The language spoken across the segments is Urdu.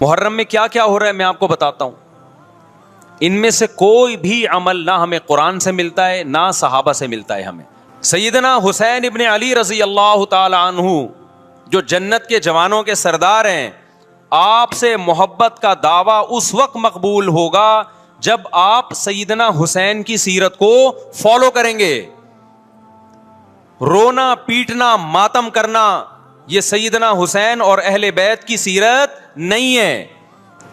محرم میں کیا کیا ہو رہا ہے میں آپ کو بتاتا ہوں. ان میں سے کوئی بھی عمل نہ ہمیں قرآن سے ملتا ہے نہ صحابہ سے ملتا ہے ہمیں. سیدنا حسین ابن علی رضی اللہ تعالی عنہ جو جنت کے جوانوں کے سردار ہیں، آپ سے محبت کا دعویٰ اس وقت مقبول ہوگا جب آپ سیدنا حسین کی سیرت کو فالو کریں گے. رونا پیٹنا ماتم کرنا یہ سیدنا حسین اور اہل بیت کی سیرت نہیں ہے.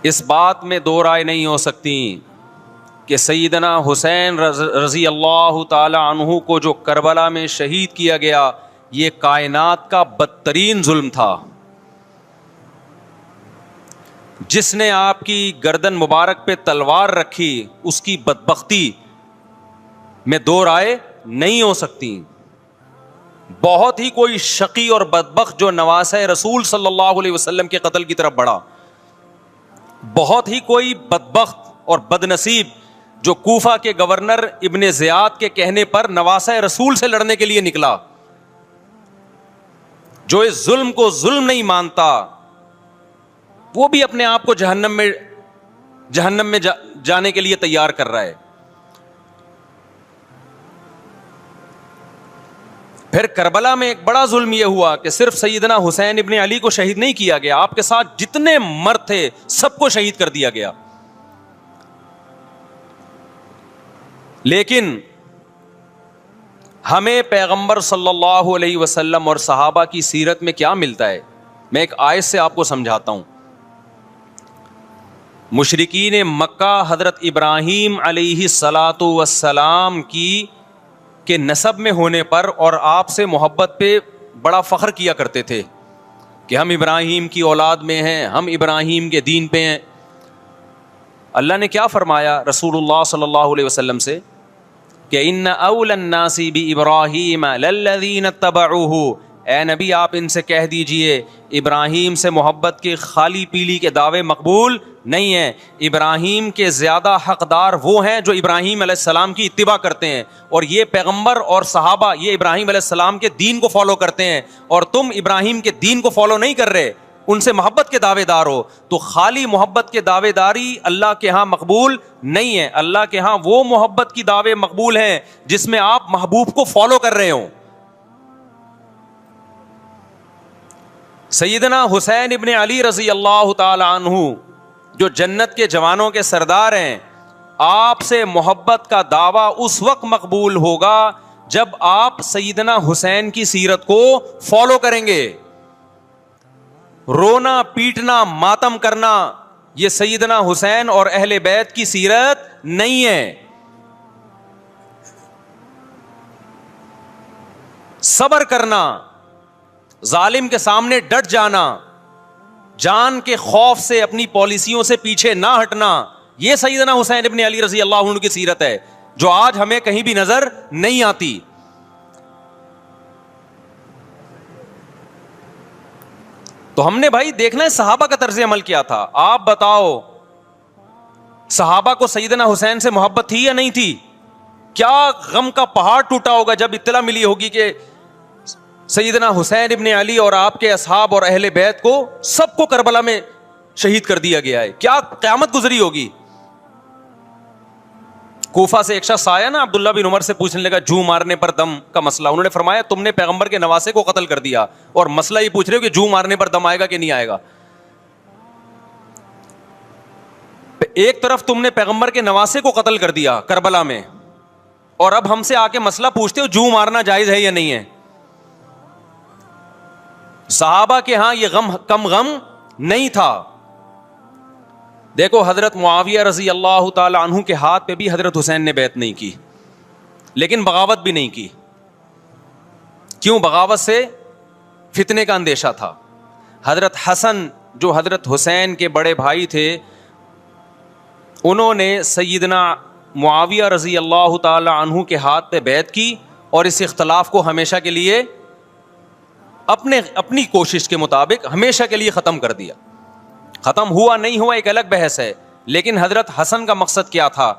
اس بات میں دو رائے نہیں ہو سکتی کہ سیدنا حسین رضی اللہ تعالی عنہ کو جو کربلا میں شہید کیا گیا یہ کائنات کا بدترین ظلم تھا. جس نے آپ کی گردن مبارک پہ تلوار رکھی اس کی بدبختی میں دو رائے نہیں ہو سکتی. بہت ہی کوئی شقی اور بدبخت جو نواسہ رسول صلی اللہ علیہ وسلم کے قتل کی طرف بڑھا، بہت ہی کوئی بدبخت اور بدنصیب جو کوفہ کے گورنر ابن زیاد کے کہنے پر نواسہ رسول سے لڑنے کے لیے نکلا، جو اس ظلم کو ظلم نہیں مانتا، وہ بھی اپنے آپ کو جہنم میں جانے کے لیے تیار کر رہا ہے. پھر کربلا میں ایک بڑا ظلم یہ ہوا کہ صرف سیدنا حسین ابن علی کو شہید نہیں کیا گیا، آپ کے ساتھ جتنے مرد تھے سب کو شہید کر دیا گیا. لیکن ہمیں پیغمبر صلی اللہ علیہ وسلم اور صحابہ کی سیرت میں کیا ملتا ہے؟ میں ایک آیت سے آپ کو سمجھاتا ہوں. مشرکین مکہ حضرت ابراہیم علیہ الصلاۃ والسلام کے نسب میں ہونے پر اور آپ سے محبت پہ بڑا فخر کیا کرتے تھے کہ ہم ابراہیم کی اولاد میں ہیں، ہم ابراہیم کے دین پہ ہیں. اللہ نے کیا فرمایا رسول اللہ صلی اللہ علیہ وسلم سے کہ ان اول الناس بابراہیم للذین اتبعوہ، اے نبی آپ ان سے کہہ دیجئے ابراہیم سے محبت کے خالی پیلی کے دعوے مقبول نہیں ہیں. ابراہیم کے زیادہ حقدار وہ ہیں جو ابراہیم علیہ السلام کی اتباع کرتے ہیں، اور یہ پیغمبر اور صحابہ یہ ابراہیم علیہ السلام کے دین کو فالو کرتے ہیں، اور تم ابراہیم کے دین کو فالو نہیں کر رہے، ان سے محبت کے دعوے دار ہو. تو خالی محبت کے دعوے داری اللہ کے ہاں مقبول نہیں ہے. اللہ کے ہاں وہ محبت کی دعوے مقبول ہیں جس میں آپ محبوب کو فالو کر رہے ہوں. سیدنا حسین ابن علی رضی اللہ تعالی عنہ جو جنت کے جوانوں کے سردار ہیں، آپ سے محبت کا دعویٰ اس وقت مقبول ہوگا جب آپ سیدنا حسین کی سیرت کو فالو کریں گے. رونا پیٹنا ماتم کرنا یہ سیدنا حسین اور اہل بیت کی سیرت نہیں ہے. صبر کرنا، ظالم کے سامنے ڈٹ جانا، جان کے خوف سے اپنی پالیسیوں سے پیچھے نہ ہٹنا، یہ سیدنا حسین ابن علی رضی اللہ عنہ کی سیرت ہے جو آج ہمیں کہیں بھی نظر نہیں آتی. تو ہم نے بھائی دیکھنا ہے صحابہ کا طرز عمل کیا تھا. آپ بتاؤ صحابہ کو سیدنا حسین سے محبت تھی یا نہیں تھی؟ کیا غم کا پہاڑ ٹوٹا ہوگا جب اطلاع ملی ہوگی کہ سیدنا حسین ابن علی اور آپ کے اصحاب اور اہل بیت کو سب کو کربلا میں شہید کر دیا گیا ہے. کیا قیامت گزری ہوگی. کوفہ سے ایک شخص آیا نا، عبداللہ بن عمر سے پوچھنے لگا جو مارنے پر دم کا مسئلہ. انہوں نے فرمایا تم نے پیغمبر کے نواسے کو قتل کر دیا اور مسئلہ یہ پوچھ رہے ہو کہ جو مارنے پر دم آئے گا کہ نہیں آئے گا. ایک طرف تم نے پیغمبر کے نواسے کو قتل کر دیا کربلا میں، اور اب ہم سے آ کے مسئلہ پوچھتے ہو جو مارنا جائز ہے یا نہیں ہے. صحابہ کے ہاں یہ غم کم غم نہیں تھا. دیکھو حضرت معاویہ رضی اللہ تعالی عنہ کے ہاتھ پہ بھی حضرت حسین نے بیعت نہیں کی، لیکن بغاوت بھی نہیں کی. کیوں؟ بغاوت سے فتنے کا اندیشہ تھا. حضرت حسن جو حضرت حسین کے بڑے بھائی تھے، انہوں نے سیدنا معاویہ رضی اللہ تعالی عنہ کے ہاتھ پہ بیعت کی اور اس اختلاف کو ہمیشہ کے لیے اپنی کوشش کے مطابق ہمیشہ کے لیے ختم کر دیا. ختم ہوا نہیں ہوا ایک الگ بحث ہے، لیکن حضرت حسن کا مقصد کیا تھا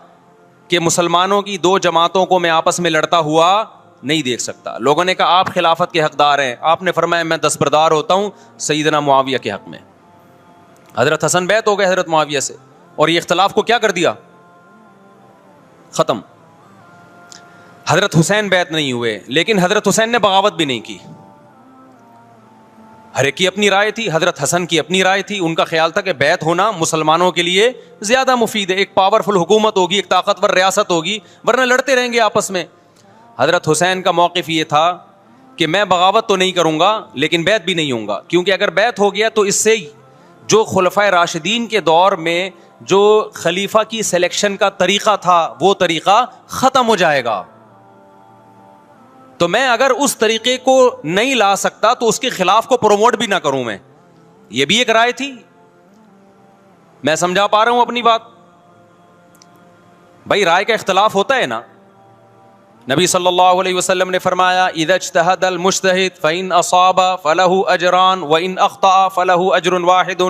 کہ مسلمانوں کی دو جماعتوں کو میں آپس میں لڑتا ہوا نہیں دیکھ سکتا. لوگوں نے کہا آپ خلافت کے حقدار ہیں، آپ نے فرمایا میں دستبردار ہوتا ہوں سیدنا معاویہ کے حق میں. حضرت حسن بیعت ہو گئے حضرت معاویہ سے, اور یہ اختلاف کو کیا کر دیا, ختم. حضرت حسین بیعت نہیں ہوئے, لیکن حضرت حسین نے بغاوت بھی نہیں کی. ہر ایک کی اپنی رائے تھی, حضرت حسن کی اپنی رائے تھی. ان کا خیال تھا کہ بیعت ہونا مسلمانوں کے لیے زیادہ مفید ہے, ایک پاورفل حکومت ہوگی, ایک طاقتور ریاست ہوگی, ورنہ لڑتے رہیں گے آپس میں. حضرت حسین کا موقف یہ تھا کہ میں بغاوت تو نہیں کروں گا لیکن بیعت بھی نہیں ہوں گا, کیونکہ اگر بیعت ہو گیا تو اس سے جو خلفائے راشدین کے دور میں جو خلیفہ کی سلیکشن کا طریقہ تھا وہ طریقہ ختم ہو جائے گا. تو میں اگر اس طریقے کو نہیں لا سکتا تو اس کے خلاف کو پروموٹ بھی نہ کروں میں. یہ بھی ایک رائے تھی. میں سمجھا پا رہا ہوں اپنی بات؟ بھائی رائے کا اختلاف ہوتا ہے نا. نبی صلی اللہ علیہ وسلم نے فرمایا اذا اجتہد المجتہد فإن اصاب فلہ اجران وإن اخطأ فلہ اجر واحد.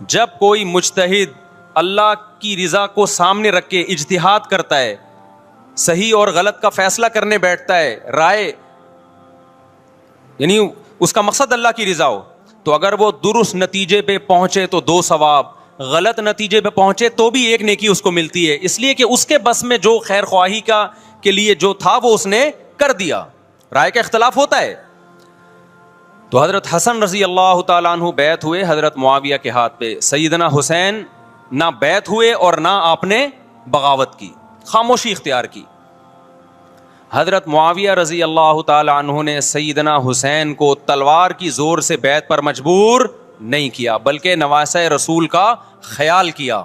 جب کوئی مجتہد اللہ کی رضا کو سامنے رکھ کے اجتہاد کرتا ہے, صحیح اور غلط کا فیصلہ کرنے بیٹھتا ہے, رائے یعنی اس کا مقصد اللہ کی رضا ہو, تو اگر وہ درست نتیجے پہ پہنچے تو 2 ثواب, غلط نتیجے پہ پہنچے تو بھی 1 نیکی اس کو ملتی ہے, اس لیے کہ اس کے بس میں جو خیر خواہی کا کے لیے جو تھا وہ اس نے کر دیا. رائے کا اختلاف ہوتا ہے. تو حضرت حسن رضی اللہ تعالیٰ عنہ بیعت ہوئے حضرت معاویہ کے ہاتھ پہ. سیدنا حسین نہ بیعت ہوئے اور نہ آپ نے بغاوت کی, خاموشی اختیار کی. حضرت معاویہ رضی اللہ تعالی عنہ نے سیدنا حسین کو تلوار کی زور سے بیعت پر مجبور نہیں کیا, بلکہ نواسہ رسول کا خیال کیا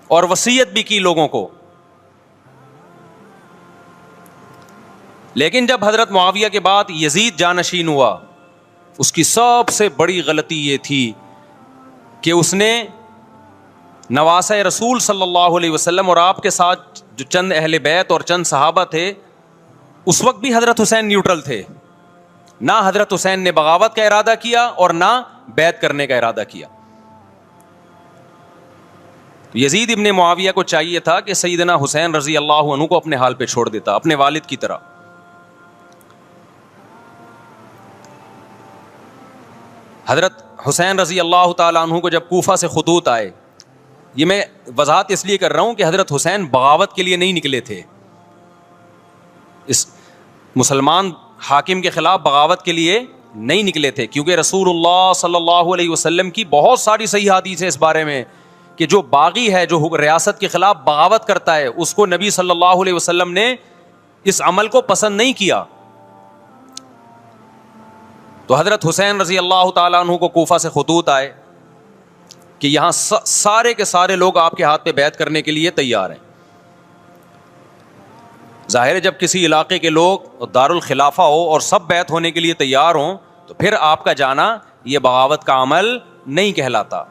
اور وصیت بھی کی لوگوں کو. لیکن جب حضرت معاویہ کے بعد یزید جانشین ہوا, اس کی سب سے بڑی غلطی یہ تھی کہ اس نے نواسہ رسول صلی اللہ علیہ وسلم اور آپ کے ساتھ جو چند اہل بیت اور چند صحابہ تھے, اس وقت بھی حضرت حسین نیوٹرل تھے. نہ حضرت حسین نے بغاوت کا ارادہ کیا اور نہ بیعت کرنے کا ارادہ کیا. یزید ابن معاویہ کو چاہیے تھا کہ سیدنا حسین رضی اللہ عنہ کو اپنے حال پہ چھوڑ دیتا, اپنے والد کی طرح. حضرت حسین رضی اللہ تعالیٰ عنہ کو جب کوفہ سے خطوط آئے, یہ میں وضاحت اس لیے کر رہا ہوں کہ حضرت حسین بغاوت کے لیے نہیں نکلے تھے, اس مسلمان حاکم کے خلاف بغاوت کے لیے نہیں نکلے تھے, کیونکہ رسول اللہ صلی اللہ علیہ وسلم کی بہت ساری صحیح حدیث ہے اس بارے میں کہ جو باغی ہے, جو ریاست کے خلاف بغاوت کرتا ہے, اس کو نبی صلی اللہ علیہ وسلم نے اس عمل کو پسند نہیں کیا. تو حضرت حسین رضی اللہ تعالیٰ عنہ کو کوفہ سے خطوط آئے کہ یہاں سارے کے سارے لوگ آپ کے ہاتھ پہ بیعت کرنے کے لیے تیار ہیں. ظاہر ہے جب کسی علاقے کے لوگ دارالخلافہ ہو اور سب بیعت ہونے کے لیے تیار ہوں تو پھر آپ کا جانا یہ بغاوت کا عمل نہیں کہلاتا.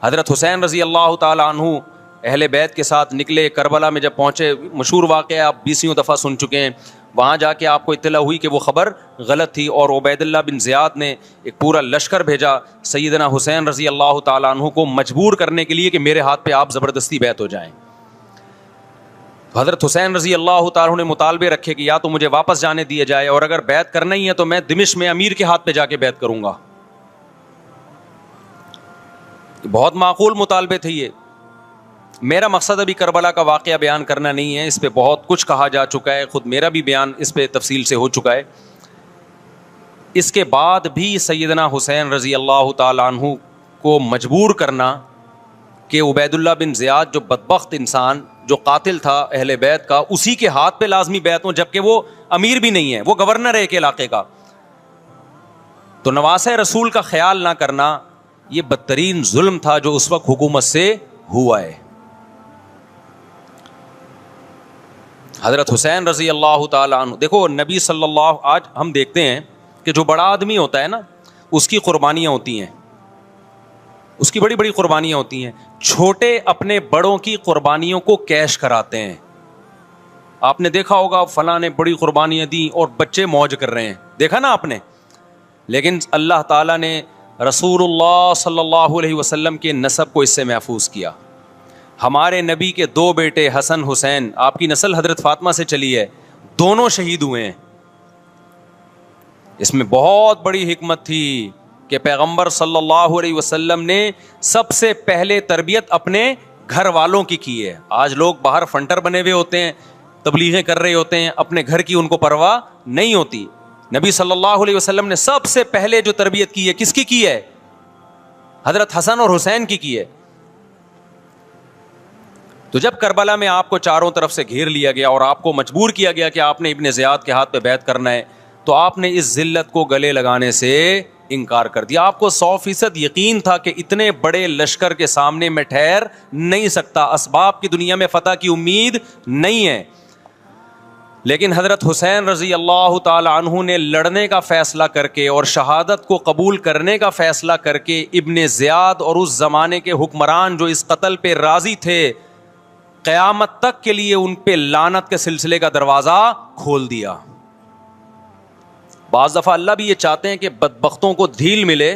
حضرت حسین رضی اللہ تعالیٰ عنہ اہل بیت کے ساتھ نکلے. کربلا میں جب پہنچے, مشہور واقعہ آپ 20 دفعہ سن چکے ہیں, وہاں جا کے آپ کو اطلاع ہوئی کہ وہ خبر غلط تھی اور عبید اللہ بن زیاد نے ایک پورا لشکر بھیجا سیدنا حسین رضی اللہ تعالیٰ عنہ کو مجبور کرنے کے لیے کہ میرے ہاتھ پہ آپ زبردستی بیعت ہو جائیں. حضرت حسین رضی اللہ تعالیٰ عنہ نے مطالبے رکھے کہ یا تو مجھے واپس جانے دیا جائے, اور اگر بیعت کرنا ہی ہے تو میں دمشق میں امیر کے ہاتھ پہ جا کے بیعت کروں گا. بہت معقول مطالبے تھے یہ. میرا مقصد ابھی کربلا کا واقعہ بیان کرنا نہیں ہے, اس پہ بہت کچھ کہا جا چکا ہے, خود میرا بھی بیان اس پہ تفصیل سے ہو چکا ہے. اس کے بعد بھی سیدنا حسین رضی اللہ تعالیٰ عنہ کو مجبور کرنا کہ عبید اللہ بن زیاد جو بدبخت انسان, جو قاتل تھا اہل بیت کا, اسی کے ہاتھ پہ لازمی بیعت ہوں, جبکہ وہ امیر بھی نہیں ہے, وہ گورنر ہے ایک علاقے کا. تو نواسہ رسول کا خیال نہ کرنا یہ بدترین ظلم تھا جو اس وقت حکومت سے ہوا ہے. حضرت حسین رضی اللہ تعالیٰ عنہ, دیکھو نبی صلی اللہ, آج ہم دیکھتے ہیں کہ جو بڑا آدمی ہوتا ہے نا اس کی قربانیاں ہوتی ہیں, اس کی بڑی بڑی قربانیاں ہوتی ہیں. چھوٹے اپنے بڑوں کی قربانیوں کو کیش کراتے ہیں. آپ نے دیکھا ہوگا فلاں نے بڑی قربانیاں دیں اور بچے موج کر رہے ہیں, دیکھا نا آپ نے. لیکن اللہ تعالیٰ نے رسول اللہ صلی اللہ علیہ وسلم کے نسب کو اس سے محفوظ کیا. ہمارے نبی کے 2 بیٹے حسن حسین, آپ کی نسل حضرت فاطمہ سے چلی ہے, دونوں شہید ہوئے ہیں. اس میں بہت بڑی حکمت تھی کہ پیغمبر صلی اللہ علیہ وسلم نے سب سے پہلے تربیت اپنے گھر والوں کی ہے. آج لوگ باہر فنٹر بنے ہوئے ہوتے ہیں, تبلیغیں کر رہے ہوتے ہیں, اپنے گھر کی ان کو پرواہ نہیں ہوتی. نبی صلی اللہ علیہ وسلم نے سب سے پہلے جو تربیت کی ہے کس کی ہے؟ حضرت حسن اور حسین کی ہے. تو جب کربلا میں آپ کو چاروں طرف سے گھیر لیا گیا اور آپ کو مجبور کیا گیا کہ آپ نے ابن زیاد کے ہاتھ پہ بیعت کرنا ہے, تو آپ نے اس ذلت کو گلے لگانے سے انکار کر دیا. آپ کو 100% یقین تھا کہ اتنے بڑے لشکر کے سامنے میں ٹھہر نہیں سکتا, اسباب کی دنیا میں فتح کی امید نہیں ہے. لیکن حضرت حسین رضی اللہ تعالی عنہ نے لڑنے کا فیصلہ کر کے اور شہادت کو قبول کرنے کا فیصلہ کر کے ابن زیاد اور اس زمانے کے حکمران جو اس قتل پہ راضی تھے, قیامت تک کے لیے ان پہ لعنت کے سلسلے کا دروازہ کھول دیا. بعض دفعہ اللہ بھی یہ چاہتے ہیں کہ بدبختوں کو ڈھیل ملے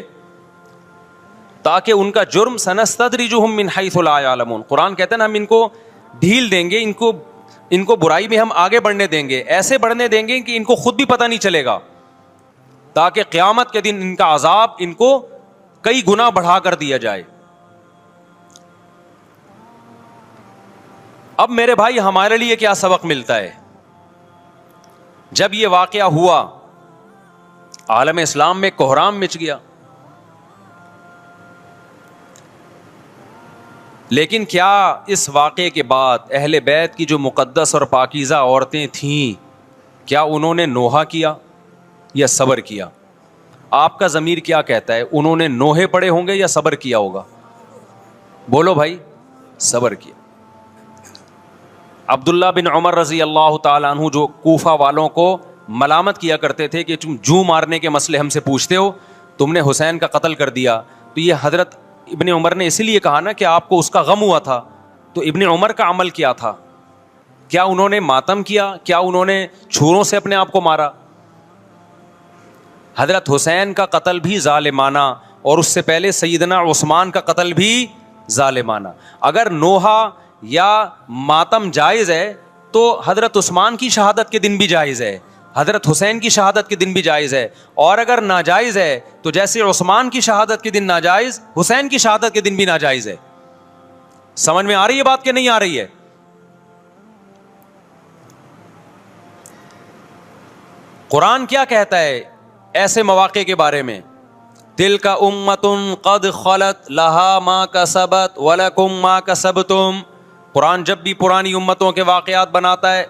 تاکہ ان کا جرم سنستدرجہم من حیث لا یعلمون. قرآن کہتے ہیں نا ہم ان کو ڈھیل دیں گے, ان کو برائی میں ہم آگے بڑھنے دیں گے, ایسے بڑھنے دیں گے کہ ان کو خود بھی پتہ نہیں چلے گا, تاکہ قیامت کے دن ان کا عذاب ان کو کئی گنا بڑھا کر دیا جائے. اب میرے بھائی ہمارے لیے کیا سبق ملتا ہے؟ جب یہ واقعہ ہوا عالم اسلام میں کوہرام مچ گیا, لیکن کیا اس واقعے کے بعد اہل بیت کی جو مقدس اور پاکیزہ عورتیں تھیں, کیا انہوں نے نوحہ کیا یا صبر کیا؟ آپ کا ضمیر کیا کہتا ہے, انہوں نے نوحے پڑے ہوں گے یا صبر کیا ہوگا؟ بولو بھائی, صبر کیا. عبداللہ بن عمر رضی اللہ تعالیٰ عنہ جو کوفہ والوں کو ملامت کیا کرتے تھے کہ تم جو مارنے کے مسئلے ہم سے پوچھتے ہو, تم نے حسین کا قتل کر دیا, تو یہ حضرت ابن عمر نے اسی لیے کہا نا کہ آپ کو اس کا غم ہوا تھا. تو ابن عمر کا عمل کیا تھا؟ کیا انہوں نے ماتم کیا؟ کیا انہوں نے چھروں سے اپنے آپ کو مارا؟ حضرت حسین کا قتل بھی ظالمانہ, اور اس سے پہلے سیدنا عثمان کا قتل بھی ظالمانہ. اگر نوحہ یا ماتم جائز ہے تو حضرت عثمان کی شہادت کے دن بھی جائز ہے, حضرت حسین کی شہادت کے دن بھی جائز ہے. اور اگر ناجائز ہے تو جیسے عثمان کی شہادت کے دن ناجائز, حسین کی شہادت کے دن بھی ناجائز ہے. سمجھ میں آ رہی ہے بات کہ نہیں آ رہی ہے؟ قرآن کیا کہتا ہے ایسے مواقع کے بارے میں؟ تلک امۃ قد خلت لہا ما کسبت ولکم ما کسبتم. قرآن جب بھی پرانی امتوں کے واقعات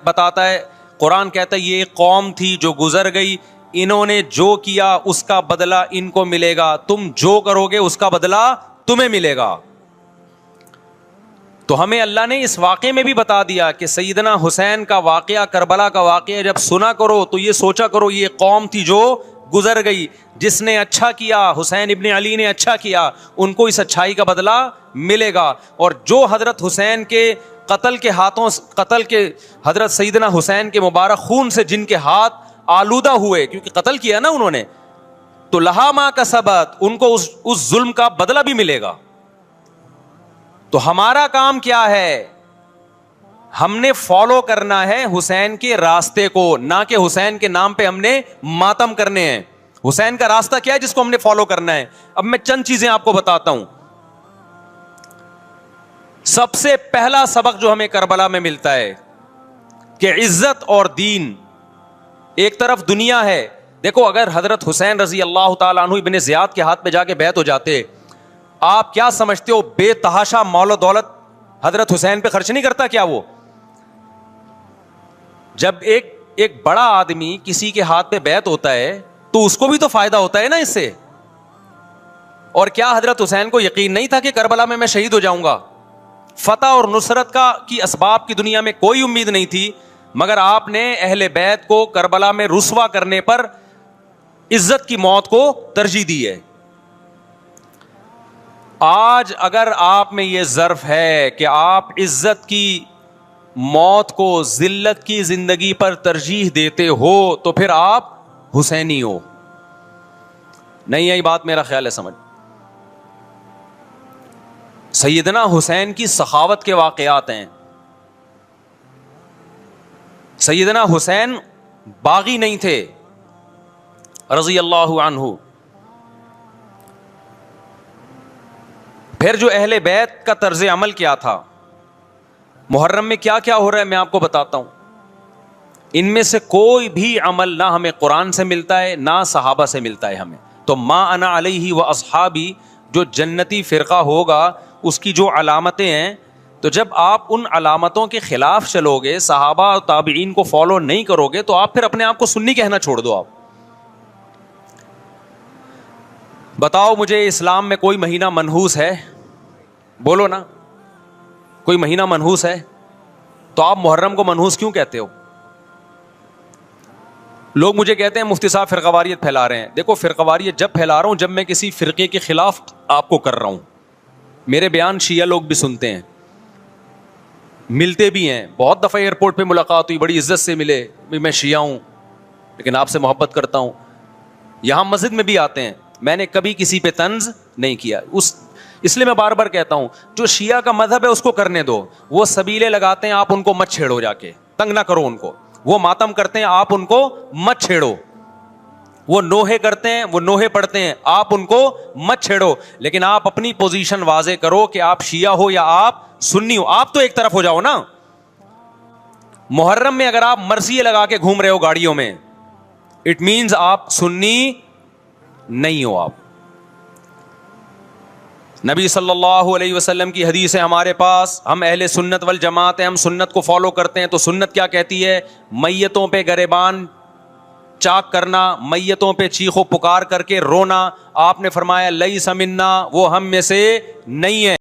بتاتا ہے, قرآن کہتا ہے یہ ایک قوم تھی جو گزر گئی, انہوں نے جو کیا اس کا بدلہ ان کو ملے گا, تم جو کرو گے اس کا بدلہ تمہیں ملے گا. تو ہمیں اللہ نے اس واقعے میں بھی بتا دیا کہ سیدنا حسین کا واقعہ, کربلا کا واقعہ جب سنا کرو تو یہ سوچا کرو یہ قوم تھی جو گزر گئی, جس نے اچھا کیا, حسین ابن علی نے اچھا کیا, ان کو اس اچھائی کا بدلہ ملے گا. اور جو حضرت حسین کے قتل کے حضرت سیدنا حسین کے مبارک خون سے جن کے ہاتھ آلودہ ہوئے, کیونکہ قتل کیا نا انہوں نے, تو لہا ما کسبت, ان کو اس ظلم کا بدلہ بھی ملے گا. تو ہمارا کام کیا ہے؟ ہم نے فالو کرنا ہے حسین کے راستے کو, نہ کہ حسین کے نام پہ ہم نے ماتم کرنے ہیں. حسین کا راستہ کیا ہے جس کو ہم نے فالو کرنا ہے؟ اب میں چند چیزیں آپ کو بتاتا ہوں. سب سے پہلا سبق جو ہمیں کربلا میں ملتا ہے کہ عزت اور دین, ایک طرف دنیا ہے. دیکھو اگر حضرت حسین رضی اللہ تعالیٰ عنہ ابن زیاد کے ہاتھ پہ جا کے بیعت ہو جاتے, آپ کیا سمجھتے ہو بے تحاشا مال و دولت حضرت حسین پہ خرچ نہیں کرتا کیا وہ؟ جب ایک بڑا آدمی کسی کے ہاتھ پہ بیعت ہوتا ہے تو اس کو بھی تو فائدہ ہوتا ہے نا اس سے. اور کیا حضرت حسین کو یقین نہیں تھا کہ کربلا میں شہید ہو جاؤں گا؟ فتح اور نصرت کی اسباب کی دنیا میں کوئی امید نہیں تھی, مگر آپ نے اہل بیت کو کربلا میں رسوا کرنے پر عزت کی موت کو ترجیح دی ہے. آج اگر آپ میں یہ ظرف ہے کہ آپ عزت کی موت کو ذلت کی زندگی پر ترجیح دیتے ہو تو پھر آپ حسینی ہو. نہیں یہی بات میرا خیال ہے سمجھ. سیدنا حسین کی سخاوت کے واقعات ہیں. سیدنا حسین باغی نہیں تھے رضی اللہ عنہ. پھر جو اہل بیت کا طرز عمل کیا تھا، محرم میں کیا کیا ہو رہا ہے میں آپ کو بتاتا ہوں. ان میں سے کوئی بھی عمل نہ ہمیں قرآن سے ملتا ہے نہ صحابہ سے ملتا ہے ہمیں. تو ما انا علیہ و اصحابی جو جنتی فرقہ ہوگا اس کی جو علامتیں ہیں، تو جب آپ ان علامتوں کے خلاف چلو گے، صحابہ اور تابعین کو فالو نہیں کرو گے، تو آپ پھر اپنے آپ کو سنی کہنا چھوڑ دو. آپ بتاؤ مجھے اسلام میں کوئی مہینہ منحوس ہے؟ بولو نا، کوئی مہینہ منحوس ہے؟ تو آپ محرم کو منحوس کیوں کہتے ہو؟ لوگ مجھے کہتے ہیں مفتی صاحب فرقواریت پھیلا رہے ہیں. دیکھو فرقواریت جب پھیلا رہا ہوں جب میں کسی فرقے کے خلاف آپ کو کر رہا ہوں. میرے بیان شیعہ لوگ بھی سنتے ہیں، ملتے بھی ہیں. بہت دفعہ ایئرپورٹ پہ ملاقات ہوئی، بڑی عزت سے ملے، میں شیعہ ہوں لیکن آپ سے محبت کرتا ہوں. یہاں مسجد میں بھی آتے ہیں، میں نے کبھی کسی پہ طنز نہیں کیا. اس لیے میں بار بار کہتا ہوں جو شیعہ کا مذہب ہے اس کو کرنے دو. وہ سبیلے لگاتے ہیں، آپ ان کو مت چھیڑو، جا کے تنگ نہ کرو ان کو. وہ ماتم کرتے ہیں، آپ ان کو مت چھیڑو. وہ نوحے کرتے ہیں، وہ نوحے پڑھتے ہیں، آپ ان کو مت چھیڑو. لیکن آپ اپنی پوزیشن واضح کرو کہ آپ شیعہ ہو یا آپ سنی ہو. آپ تو ایک طرف ہو جاؤ نا. محرم میں اگر آپ مرثیے لگا کے گھوم رہے ہو گاڑیوں میں، اٹ مینز آپ سنی نہیں ہو. آپ نبی صلی اللہ علیہ وسلم کی حدیث ہے ہمارے پاس، ہم اہل سنت والجماعت ہیں، ہم سنت کو فالو کرتے ہیں. تو سنت کیا کہتی ہے؟ میتوں پہ گریبان چاک کرنا، میتوں پہ چیخو پکار کر کے رونا. آپ نے فرمایا لیس منا، وہ ہم میں سے نہیں ہے.